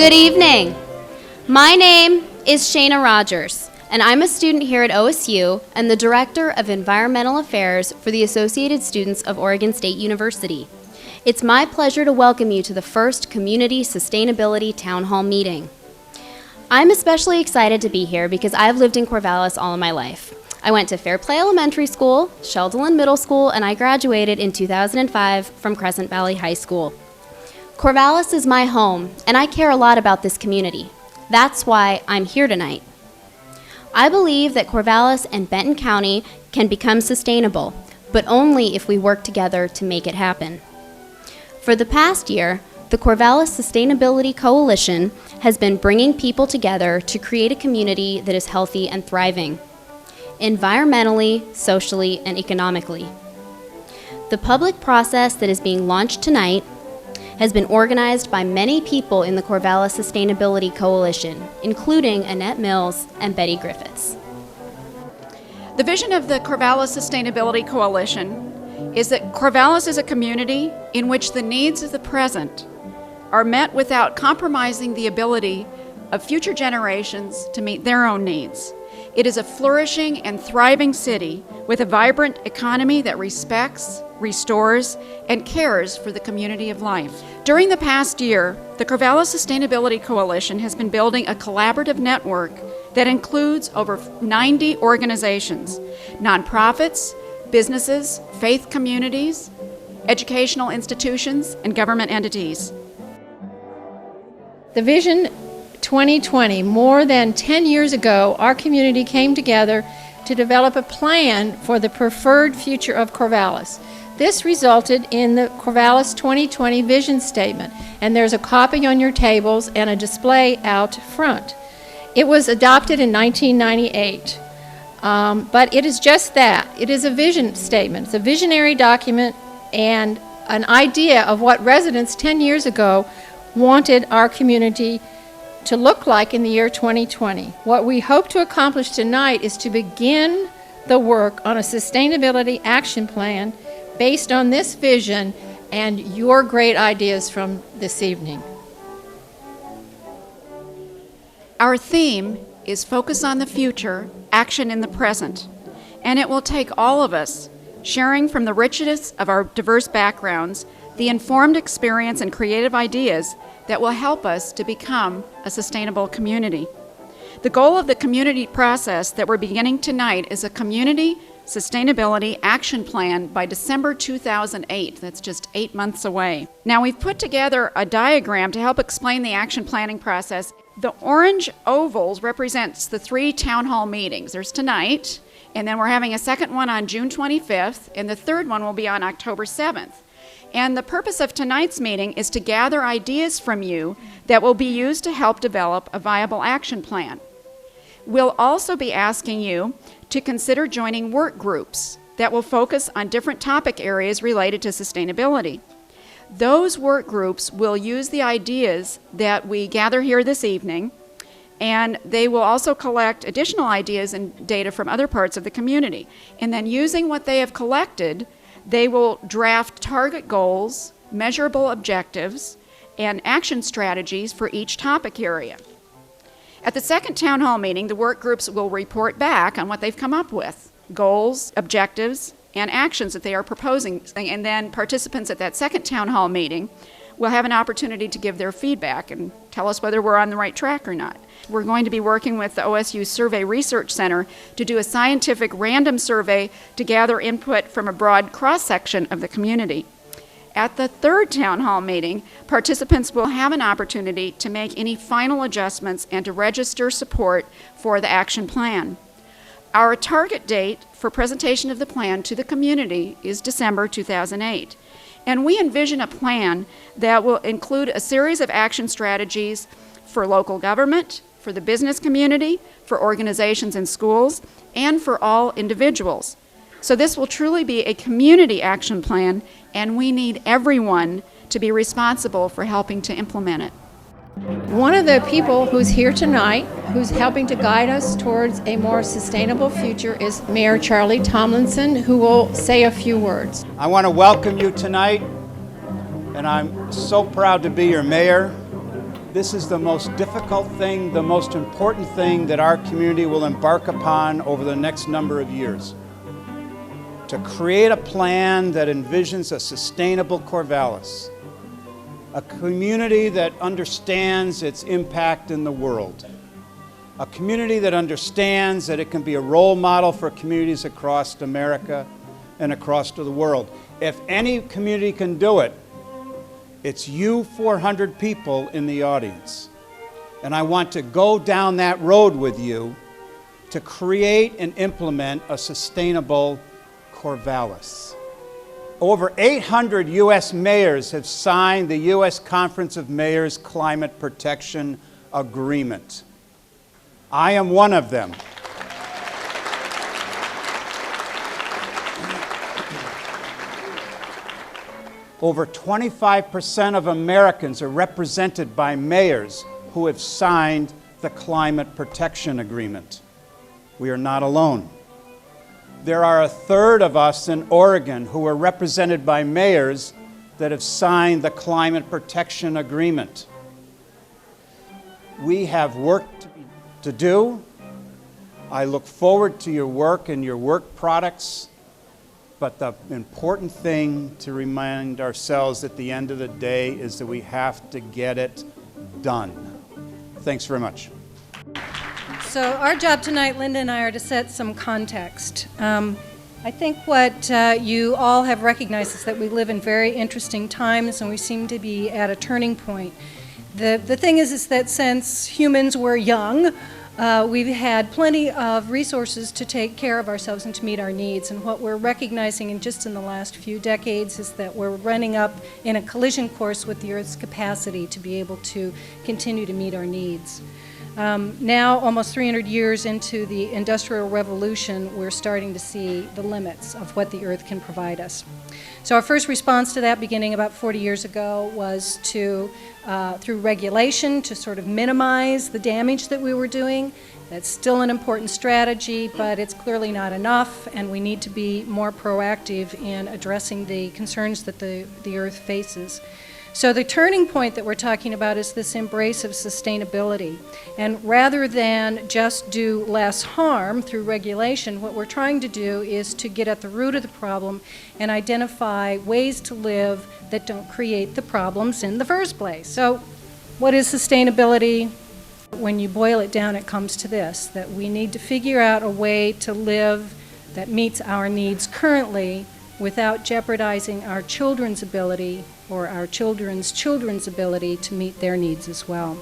Good evening. My name is Shayna Rogers, and I'm a student here at OSU and the Director of Environmental Affairs for the Associated Students of Oregon State University. It's my pleasure to welcome you to the first Community Sustainability Town Hall meeting. I'm especially excited to be here because I've lived in Corvallis all of my life. I went to Fairplay Elementary School, Sheldon Middle School, and I graduated in 2005 from Crescent Valley High School. Corvallis is my home, and I care a lot about this community. That's why I'm here tonight. I believe that Corvallis and Benton County can become sustainable, but only if we work together to make it happen. For the past year, the Corvallis Sustainability Coalition has been bringing people together to create a community that is healthy and thriving, environmentally, socially, and economically. The public process that is being launched tonight has been organized by many people in the Corvallis Sustainability Coalition, including Annette Mills and Betty Griffiths. The vision of the Corvallis Sustainability Coalition is that Corvallis is a community in which the needs of the present are met without compromising the ability of future generations to meet their own needs. It is a flourishing and thriving city with a vibrant economy that respects, restores, and cares for the community of life. During the past year, the Corvallis Sustainability Coalition has been building a collaborative network that includes over 90 organizations, nonprofits, businesses, faith communities, educational institutions, and government entities. The Vision 2020, more than 10 years ago, our community came together to develop a plan for the preferred future of Corvallis. This resulted in the Corvallis 2020 Vision Statement, and there's a copy on your tables and a display out front. It was adopted in 1998, but it is just that. It is a vision statement. It's a visionary document and an idea of what residents 10 years ago wanted our community to look like in the year 2020. What we hope to accomplish tonight is to begin the work on a sustainability action plan based on this vision and your great ideas from this evening. Our theme is Focus on the Future, Action in the Present, and it will take all of us sharing from the richness of our diverse backgrounds, the informed experience and creative ideas that will help us to become a sustainable community. The goal of the community process that we're beginning tonight is a community sustainability action plan by December 2008. That's just 8 months away. Now, we've put together a diagram to help explain the action planning process. The orange ovals represents the 3 town hall meetings. There's tonight, and then we're having a second one on June 25th, and the third one will be on October 7th. And the purpose of tonight's meeting is to gather ideas from you that will be used to help develop a viable action plan. We'll also be asking you to consider joining work groups that will focus on different topic areas related to sustainability. Those work groups will use the ideas that we gather here this evening, and they will also collect additional ideas and data from other parts of the community. And then using what they have collected, they will draft target goals, measurable objectives, and action strategies for each topic area. At the second town hall meeting, the work groups will report back on what they've come up with, goals, objectives, and actions that they are proposing. And then participants at that second town hall meeting will have an opportunity to give their feedback and tell us whether we're on the right track or not. We're going to be working with the OSU Survey Research Center to do a scientific random survey to gather input from a broad cross-section of the community. At the third town hall meeting, participants will have an opportunity to make any final adjustments and to register support for the action plan. Our target date for presentation of the plan to the community is December 2008. And we envision a plan that will include a series of action strategies for local government, for the business community, for organizations and schools, and for all individuals. So this will truly be a community action plan, and we need everyone to be responsible for helping to implement it. One of the people who's here tonight, who's helping to guide us towards a more sustainable future, is Mayor Charlie Tomlinson, who will say a few words. I want to welcome you tonight, and I'm so proud to be your mayor. This is the most difficult thing, the most important thing that our community will embark upon over the next number of years. To create a plan that envisions a sustainable Corvallis, a community that understands its impact in the world, a community that understands that it can be a role model for communities across America and across the world. If any community can do it, it's you 400 people in the audience. And I want to go down that road with you to create and implement a sustainable Corvallis. Over 800 U.S. mayors have signed the U.S. Conference of Mayors Climate Protection Agreement. I am one of them. Over 25% of Americans are represented by mayors who have signed the Climate Protection Agreement. We are not alone. There are a third of us in Oregon who are represented by mayors that have signed the Climate Protection Agreement. We have work to do. I look forward to your work and your work products. But the important thing to remind ourselves at the end of the day is that we have to get it done. Thanks very much. So our job tonight, Linda and I, are to set some context. I think what you all have recognized is that we live in very interesting times and we seem to be at a turning point. The thing is that since humans were young, we've had plenty of resources to take care of ourselves and to meet our needs. And what we're recognizing in the last few decades is that we're running up in a collision course with the Earth's capacity to be able to continue to meet our needs. Now, almost 300 years into the Industrial Revolution, we're starting to see the limits of what the Earth can provide us. So our first response to that, beginning about 40 years ago, was to, through regulation, to sort of minimize the damage that we were doing. That's still an important strategy, but it's clearly not enough, and we need to be more proactive in addressing the concerns that the Earth faces. So the turning point that we're talking about is this embrace of sustainability. And rather than just do less harm through regulation, what we're trying to do is to get at the root of the problem and identify ways to live that don't create the problems in the first place. So what is sustainability? When you boil it down, it comes to this, that we need to figure out a way to live that meets our needs currently without jeopardizing our children's ability or our children's children's ability to meet their needs as well.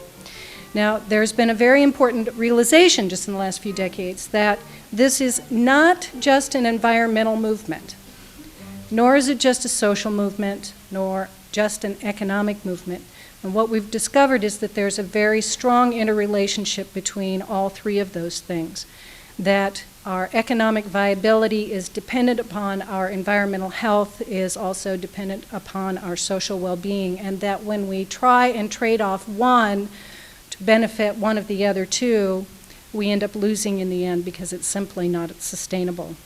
Now, there's been a very important realization just in the last few decades that this is not just an environmental movement, nor is it just a social movement, nor just an economic movement. And what we've discovered is that there's a very strong interrelationship between all three of those things, that our economic viability is dependent upon our environmental health, is also dependent upon our social well-being, and that when we try and trade off one to benefit one of the other two, we end up losing in the end because it's simply not sustainable.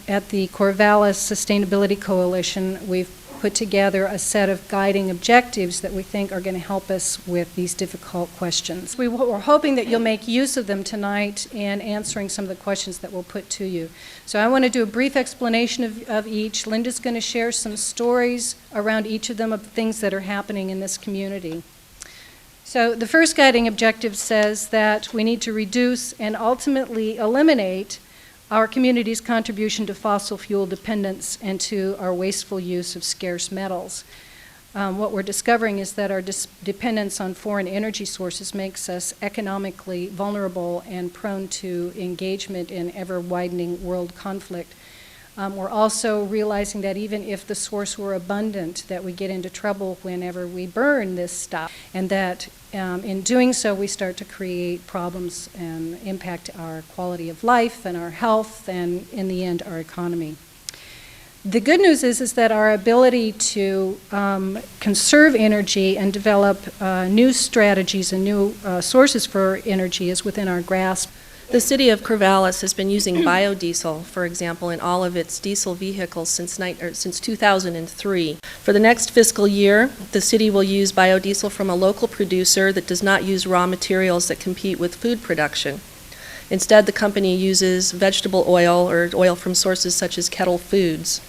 At the Corvallis Sustainability Coalition, we've put together a set of guiding objectives that we think are going to help us with these difficult questions. We're hoping that you'll make use of them tonight in answering some of the questions that we'll put to you. So I want to do a brief explanation of each. Linda's going to share some stories around each of them of things that are happening in this community. So the first guiding objective says that we need to reduce and ultimately eliminate our community's contribution to fossil fuel dependence and to our wasteful use of scarce metals. What we're discovering is that our dependence on foreign energy sources makes us economically vulnerable and prone to engagement in ever-widening world conflict. We're also realizing that even if the source were abundant, that we get into trouble whenever we burn this stuff, and that in doing so we start to create problems and impact our quality of life and our health and, in the end, our economy. The good news is that our ability to conserve energy and develop new strategies and new sources for energy is within our grasp. The city of Corvallis has been using biodiesel, for example, in all of its diesel vehicles since 2003. For the next fiscal year, the city will use biodiesel from a local producer that does not use raw materials that compete with food production. Instead, the company uses vegetable oil or oil from sources such as Kettle Foods.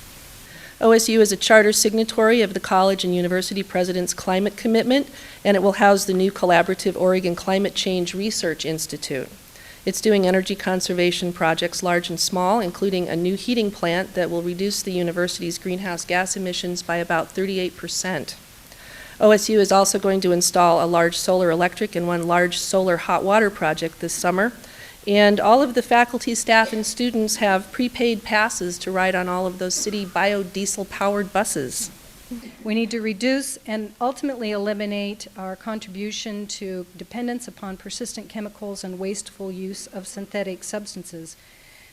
OSU is a charter signatory of the college and university president's climate commitment, and it will house the new collaborative Oregon Climate Change Research Institute. It's doing energy conservation projects large and small, including a new heating plant that will reduce the university's greenhouse gas emissions by about 38%. OSU is also going to install a large solar electric and one large solar hot water project this summer. And all of the faculty, staff, and students have prepaid passes to ride on all of those city biodiesel-powered buses. We need to reduce and ultimately eliminate our contribution to dependence upon persistent chemicals and wasteful use of synthetic substances.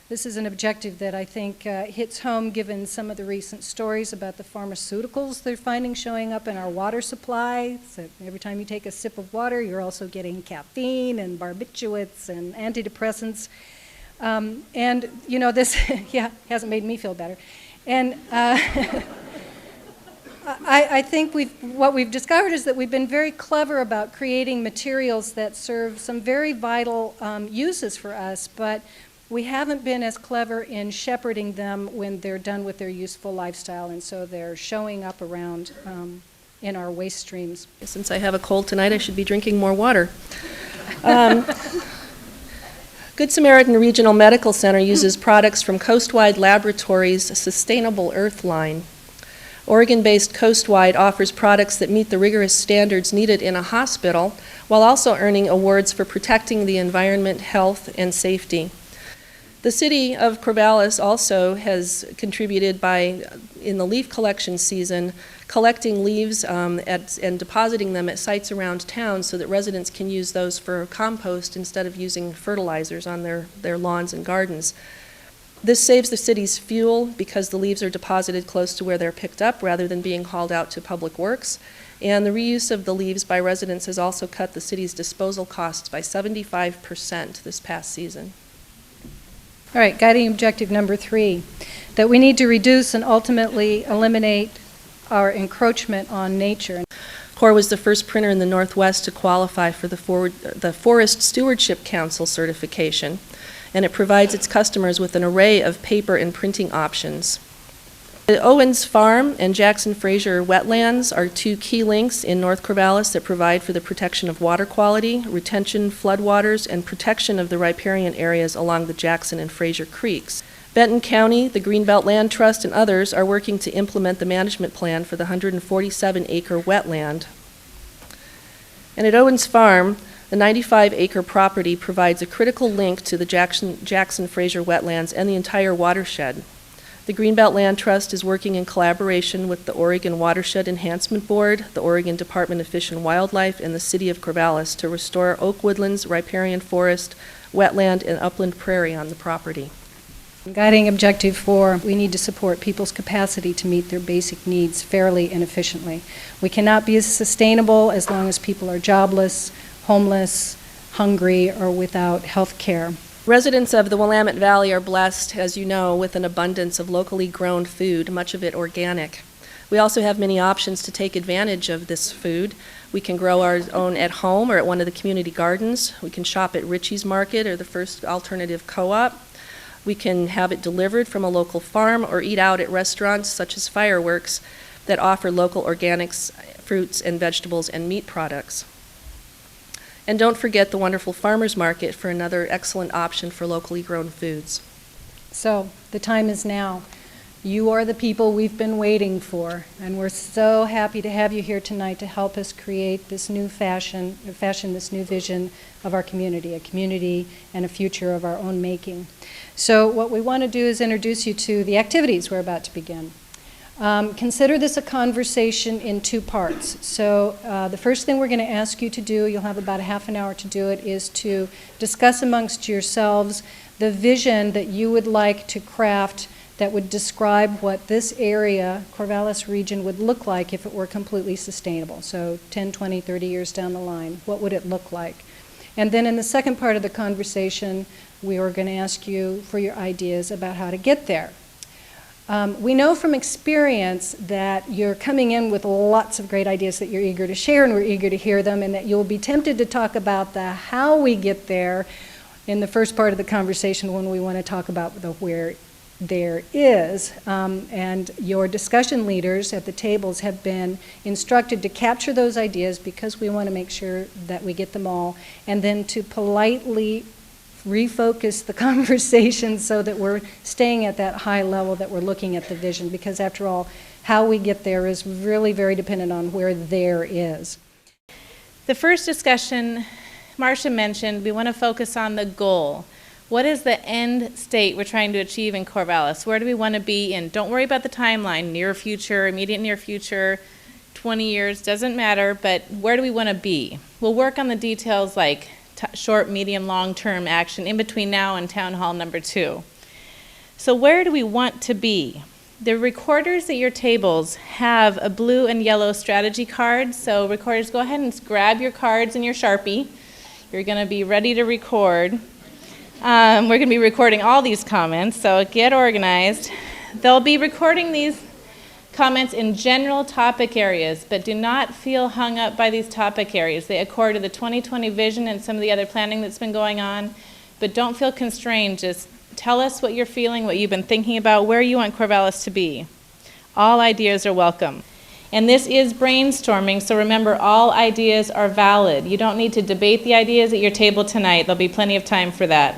This is an objective that I think hits home given some of the recent stories about the pharmaceuticals they're finding showing up in our water supply. So every time you take a sip of water, you're also getting caffeine and barbiturates and antidepressants. And, you know, this hasn't made me feel better. And I think what we've discovered is that we've been very clever about creating materials that serve some very vital uses for us, but we haven't been as clever in shepherding them when they're done with their useful lifestyle, and so they're showing up around in our waste streams. Since I have a cold tonight, I should be drinking more water. Good Samaritan Regional Medical Center uses products from Coastwide Laboratories' Sustainable Earth line. Oregon-based Coastwide offers products that meet the rigorous standards needed in a hospital while also earning awards for protecting the environment, health, and safety. The city of Corvallis also has contributed by, in the leaf collection season, collecting leaves and depositing them at sites around town so that residents can use those for compost instead of using fertilizers on their lawns and gardens. This saves the city's fuel because the leaves are deposited close to where they're picked up rather than being hauled out to public works. And the reuse of the leaves by residents has also cut the city's disposal costs by 75% this past season. All right, guiding objective number 3, that we need to reduce and ultimately eliminate our encroachment on nature. CORE was the first printer in the Northwest to qualify for the Forest Stewardship Council certification, and it provides its customers with an array of paper and printing options. The Owens Farm and Jackson Fraser wetlands are two key links in North Corvallis that provide for the protection of water quality, retention, floodwaters, and protection of the riparian areas along the Jackson and Fraser Creeks. Benton County, the Greenbelt Land Trust, and others are working to implement the management plan for the 147-acre wetland. And at Owens Farm, the 95-acre property provides a critical link to the Jackson Fraser wetlands and the entire watershed. The Greenbelt Land Trust is working in collaboration with the Oregon Watershed Enhancement Board, the Oregon Department of Fish and Wildlife, and the City of Corvallis to restore oak woodlands, riparian forest, wetland, and upland prairie on the property. Guiding objective 4, we need to support people's capacity to meet their basic needs fairly and efficiently. We cannot be sustainable as long as people are jobless, homeless, hungry, or without health care. Residents of the Willamette Valley are blessed, as you know, with an abundance of locally grown food, much of it organic. We also have many options to take advantage of this food. We can grow our own at home or at one of the community gardens. We can shop at Ritchie's Market or the First Alternative Co-op. We can have it delivered from a local farm or eat out at restaurants such as Fireworks that offer local organics, fruits and vegetables and meat products. And don't forget the wonderful farmers market for another excellent option for locally grown foods. So the time is now. You are the people we've been waiting for, and we're so happy to have you here tonight to help us create this new fashion this new vision of our community, a community and a future of our own making. So what we want to do is introduce you to the activities we're about to begin. Consider this a conversation in 2 parts. So the first thing we're going to ask you to do, you'll have about a half an hour to do it, is to discuss amongst yourselves the vision that you would like to craft that would describe what this area, Corvallis region, would look like if it were completely sustainable. So 10, 20, 30 years down the line, what would it look like? And then in the second part of the conversation, we are going to ask you for your ideas about how to get there. We know from experience that you're coming in with lots of great ideas that you're eager to share, and we're eager to hear them, and that you'll be tempted to talk about the how we get there in the first part of the conversation when we want to talk about the where there is. And your discussion leaders at the tables have been instructed to capture those ideas because we want to make sure that we get them all, and then to politely refocus the conversation so that we're staying at that high level, that we're looking at the vision, because after all, how we get there is really very dependent on where there is. The first discussion, Marcia mentioned, we want to focus on the goal. What is the end state we're trying to achieve in Corvallis? Where do we want to be in? Don't worry about the timeline, near future, immediate near future, 20 years, doesn't matter, but where do we want to be? We'll work on the details like short, medium, long-term action in between now and Town Hall number 2. So where do we want to be? The recorders at your tables have a blue and yellow strategy card. So recorders, go ahead and grab your cards and your Sharpie. You're going to be ready to record. We're going to be recording all these comments, so get organized. They'll be recording these comments in general topic areas, but do not feel hung up by these topic areas. They accord to the 2020 vision and some of the other planning that's been going on, but don't feel constrained. Just tell us what you're feeling, what you've been thinking about, where you want Corvallis to be. All ideas are welcome. And this is brainstorming, so remember, all ideas are valid. You don't need to debate the ideas at your table tonight. There'll be plenty of time for that.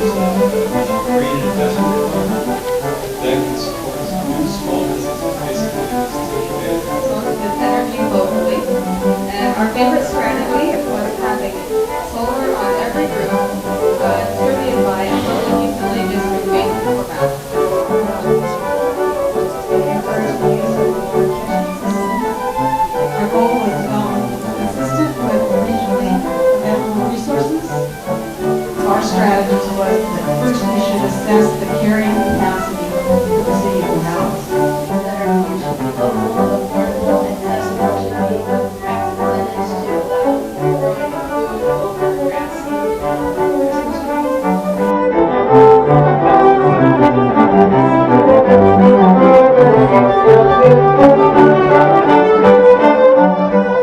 create an investment fund that can support new small businesses, basically. With energy locally. And our favorite strategy was having solar on every roof, distributed by a public utility district based in Corvallis. Our goal was consistent with regionally available resources. Our strategy was that first we should assess the carrying capacity of the city of Corvallis.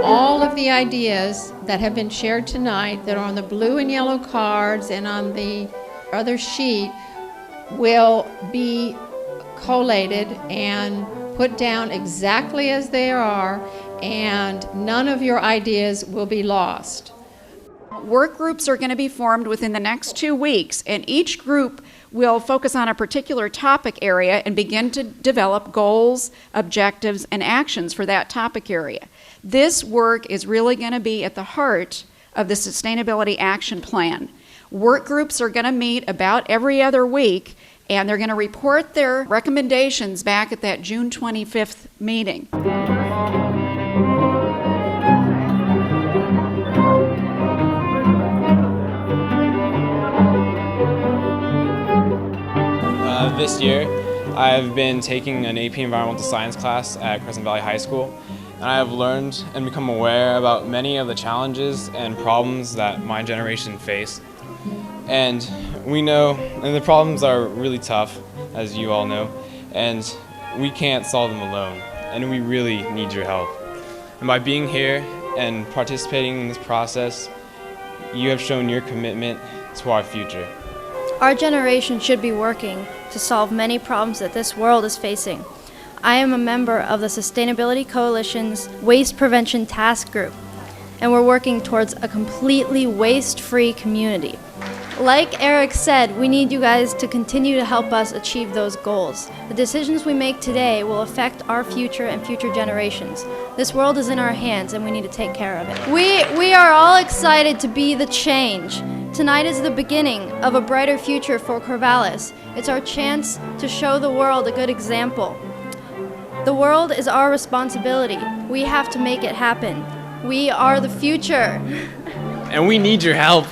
All of the ideas that have been shared tonight that are on the blue and yellow cards and on the other sheet will be collated and put down exactly as they are, and none of your ideas will be lost. Work groups are going to be formed within the next 2 weeks, and each group will focus on a particular topic area and begin to develop goals, objectives, and actions for that topic area. This work is really going to be at the heart of the Sustainability Action Plan. Work groups are going to meet about every other week, and they're going to report their recommendations back at that June 25th meeting. This year, I've been taking an AP Environmental Science class at Crescent Valley High School, and I have learned and become aware about many of the challenges and problems that my generation face. And we know, and the problems are really tough, as you all know, and we can't solve them alone, and we really need your help. And by being here and participating in this process, you have shown your commitment to our future. Our generation should be working to solve many problems that this world is facing. I am a member of the Sustainability Coalition's Waste Prevention Task Group, and we're working towards a completely waste-free community. Like Eric said, we need you guys to continue to help us achieve those goals. The decisions we make today will affect our future and future generations. This world is in our hands, and we need to take care of it. We are all excited to be the change. Tonight is the beginning of a brighter future for Corvallis. It's our chance to show the world a good example. The world is our responsibility. We have to make it happen. We are the future. And we need your help.